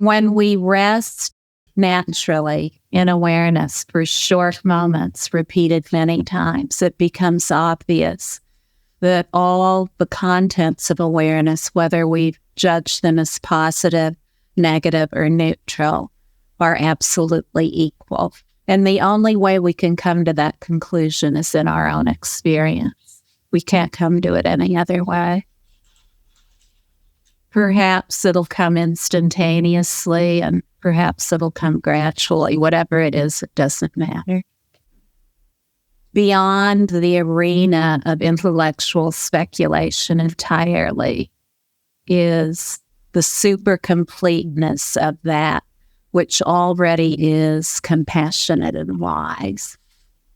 When we rest naturally in awareness for short moments, repeated many times, it becomes obvious that all the contents of awareness, whether we judge them as positive, negative, or neutral, are absolutely equal. And the only way we can come to that conclusion is in our own experience. We can't come to it any other way. Perhaps it'll come instantaneously, and perhaps it'll come gradually. Whatever it is, it doesn't matter. Beyond the arena of intellectual speculation entirely is the super completeness of that which already is compassionate and wise.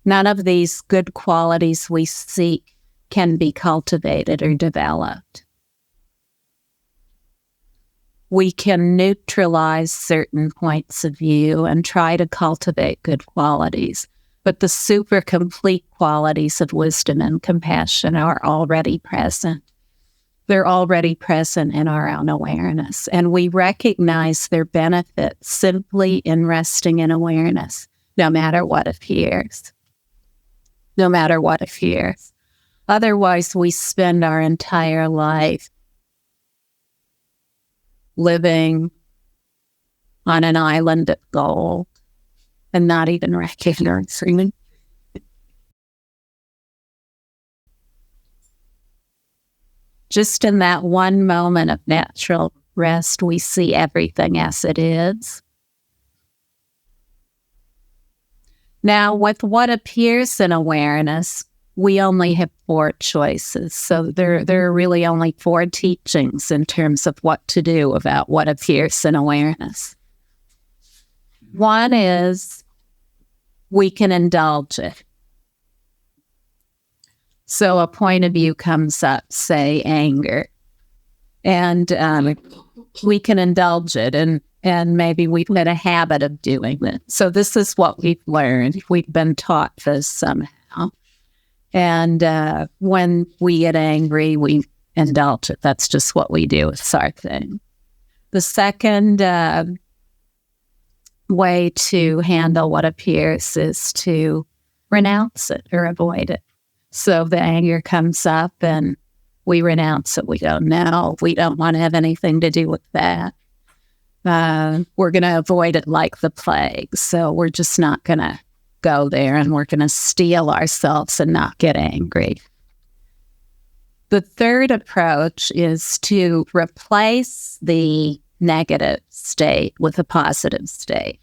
None of these good qualities we seek can be cultivated or developed. We can neutralize certain points of view and try to cultivate good qualities, but the super complete qualities of wisdom and compassion are already present. They're already present in our own awareness, and we recognize their benefits simply in resting in awareness, no matter what appears. No matter what appears. Otherwise, we spend our entire life living on an island of gold and not even recognizing it. Just in that one moment of natural rest, we see everything as it is. Now, with what appears in awareness, we only have 4 choices. So there are really only 4 teachings in terms of what to do about what appears in awareness. One is we can indulge it. So a point of view comes up, say anger, and we can indulge it, and maybe we've made a habit of doing it. So this is what we've learned. We've been taught this somehow. And when we get angry, we indulge it. That's just what we do. It's our thing. The second way to handle what appears is to renounce it or avoid it. So the anger comes up and we renounce it. We go, no, we don't want to have anything to do with that. We're going to avoid it like the plague. So we're just not going to go there, and we're going to steel ourselves and not get angry. The third approach is to replace the negative state with a positive state.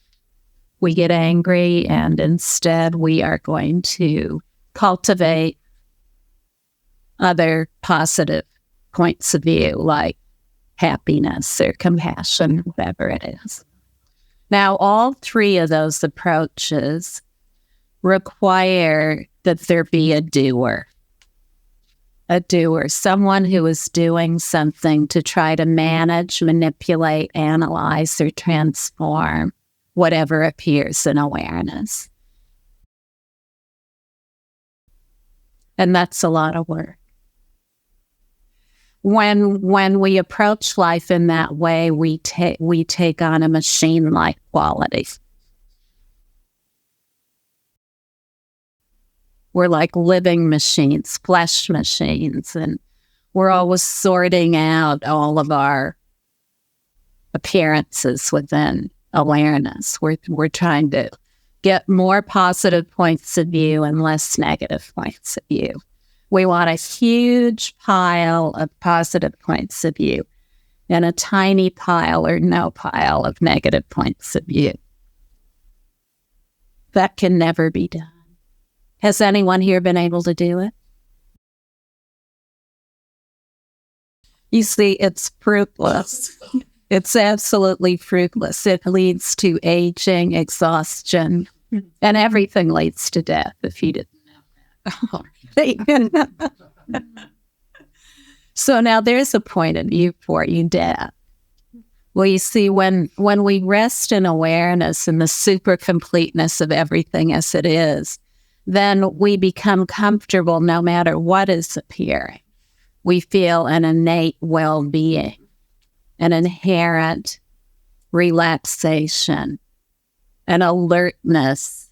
We get angry, and instead we are going to cultivate other positive points of view, like happiness or compassion, whatever it is. Now, all 3 of those approaches require that there be a doer, someone who is doing something to try to manage, manipulate, analyze, or transform whatever appears in awareness. And that's a lot of work. When we approach life in that way, we take on a machine-like quality. We're like living machines, flesh machines, and we're always sorting out all of our appearances within awareness. We're trying to get more positive points of view and less negative points of view. We want a huge pile of positive points of view and a tiny pile or no pile of negative points of view. That can never be done. Has anyone here been able to do it? You see, it's fruitless. It's absolutely fruitless. It leads to aging, exhaustion, and everything leads to death, if you didn't know that. So now there's a point of view for you, death. Well, you see, when we rest in awareness and the super completeness of everything as it is, then we become comfortable no matter what is appearing. We feel an innate well-being, an inherent relaxation, an alertness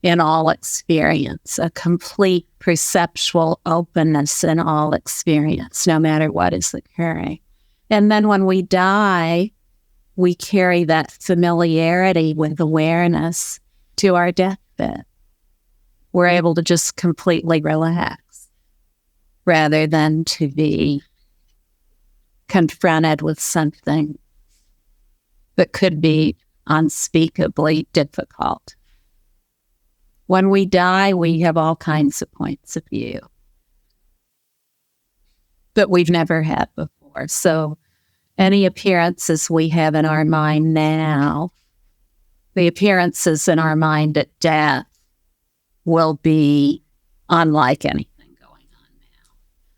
in all experience, a complete perceptual openness in all experience, no matter what is occurring. And then when we die, we carry that familiarity with awareness to our deathbed. We're able to just completely relax rather than to be confronted with something that could be unspeakably difficult. When we die, we have all kinds of points of view that we've never had before. So any appearances we have in our mind now, the appearances in our mind at death will be unlike anything going on now.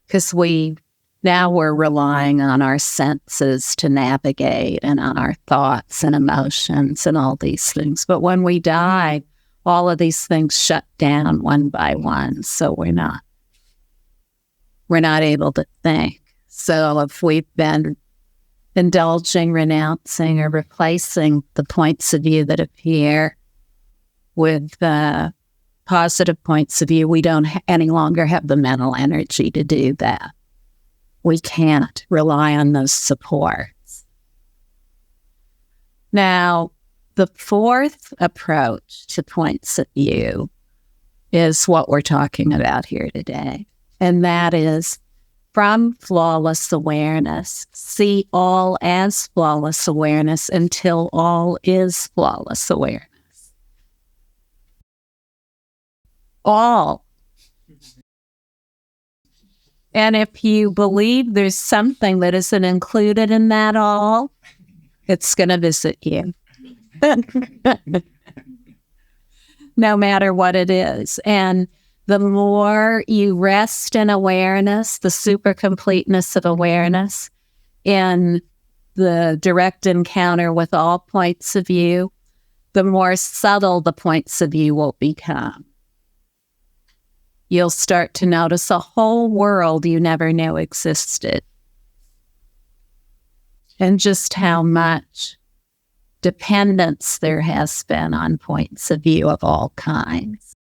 Because we're relying on our senses to navigate and on our thoughts and emotions and all these things. But when we die, all of these things shut down one by one. So we're not able to think. So if we've been indulging, renouncing, or replacing the points of view that appear with positive points of view, we don't any longer have the mental energy to do that. We can't rely on those supports. Now, the fourth approach to points of view is what we're talking about here today, and that is from flawless awareness, see all as flawless awareness until all is flawless awareness. All. And if you believe there's something that isn't included in that all, it's going to visit you. No matter what it is. And the more you rest in awareness, the super completeness of awareness, in the direct encounter with all points of view, the more subtle the points of view will become. You'll start to notice a whole world you never knew existed. And just how much dependence there has been on points of view of all kinds.